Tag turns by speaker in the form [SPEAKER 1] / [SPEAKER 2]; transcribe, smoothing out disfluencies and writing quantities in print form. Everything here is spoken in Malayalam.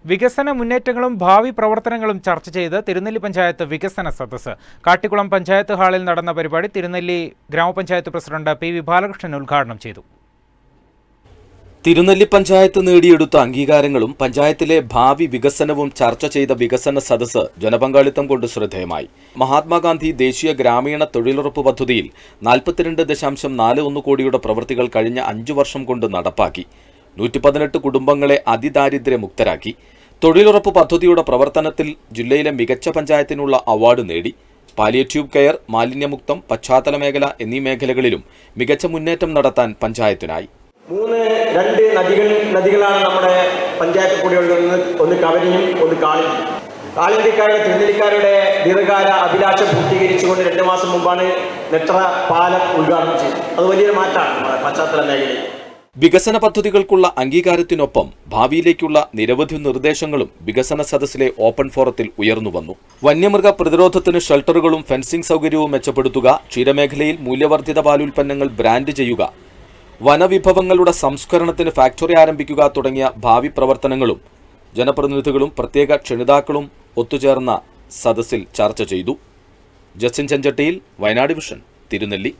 [SPEAKER 1] വികസന മുന്നേറ്റങ്ങളും ഭാവി പ്രവർത്തനങ്ങളും ചർച്ച ചെയ്ത് തിരുനെല്ലി പഞ്ചായത്ത് വികസന സദസ്സ് കാട്ടിക്കുളം പഞ്ചായത്ത് ഹാളിൽ നടന്ന പരിപാടി തിരുനെല്ലി ഗ്രാമപഞ്ചായത്ത് പ്രസിഡന്റ് പി.വി. ബാലകൃഷ്ണൻ ഉദ്ഘാടനം ചെയ്തു.
[SPEAKER 2] തിരുനെല്ലി പഞ്ചായത്ത് നേടിയെടുത്ത അംഗീകാരങ്ങളും പഞ്ചായത്തിലെ ഭാവി വികസനവും ചർച്ച ചെയ്ത വികസന സദസ്സ് ജനപങ്കാളിത്തം കൊണ്ട് ശ്രദ്ധേയമായി. മഹാത്മാഗാന്ധി ദേശീയ ഗ്രാമീണ തൊഴിലുറപ്പ് പദ്ധതിയിൽ 42.41 കോടിയുടെ പ്രവൃത്തികൾ കഴിഞ്ഞ 5 വർഷം കൊണ്ട് നടപ്പാക്കി. 118 കുടുംബങ്ങളെ അതിദാരിദ്ര്യമുക്തരാക്കി. തൊഴിലുറപ്പ് പദ്ധതിയുടെ പ്രവർത്തനത്തിൽ ജില്ലയിലെ മികച്ച പഞ്ചായത്തിനുള്ള അവാർഡ് നേടി. പാലിയേറ്റീവ് കെയർ, മാലിന്യമുക്തം, പശ്ചാത്തല മേഖല എന്നീ മേഖലകളിലും മികച്ച മുന്നേറ്റം നടത്താൻ പഞ്ചായത്തിനായി.
[SPEAKER 3] 2 നദികളാണ് നമ്മുടെ പഞ്ചായത്ത് കൂടിയുള്ളത്. ഒന്ന് കവരിയും ഒന്ന് കാളിന്തി. കാളിന്തിക്കാരുടെ തിരുനെല്ലിക്കാരുടെ ദീർഘകാല അഭിലാഷം പൂർത്തീകരിച്ചുകൊണ്ട് 2 മാസം മുമ്പാണ് നെട്ര പാലം ഉദ്ഘാടനം ചെയ്തത്. അത് വലിയൊരു മാറ്റമാണ് പശ്ചാത്തല മേഖലയിൽ.
[SPEAKER 2] വികസന പദ്ധതികൾക്കുള്ള അംഗീകാരത്തിനൊപ്പം ഭാവിയിലേക്കുള്ള നിരവധി നിർദ്ദേശങ്ങളും വികസന സദസ്സിലെ ഓപ്പൺ ഫോറത്തിൽ ഉയർന്നുവന്നു. വന്യമൃഗ പ്രതിരോധത്തിന് ഷെൽട്ടറുകളും ഫെൻസിംഗ് സൗകര്യവും മെച്ചപ്പെടുത്തുക, ക്ഷീരമേഖലയിൽ മൂല്യവർദ്ധിത പാലുൽപ്പന്നങ്ങൾ ബ്രാൻഡ് ചെയ്യുക, വനവിഭവങ്ങളുടെ സംസ്കരണത്തിന് ഫാക്ടറി ആരംഭിക്കുക തുടങ്ങിയ ഭാവി പ്രവർത്തനങ്ങളും ജനപ്രതിനിധികളും പ്രത്യേക ക്ഷണിതാക്കളും ഒത്തുചേർന്ന സദസ്സിൽ ചർച്ച ചെയ്തു. ജസ്റ്റിൻ ചെഞ്ചട്ടിയിൽ, വയനാട് വിഷൻ, തിരുനെല്ലി.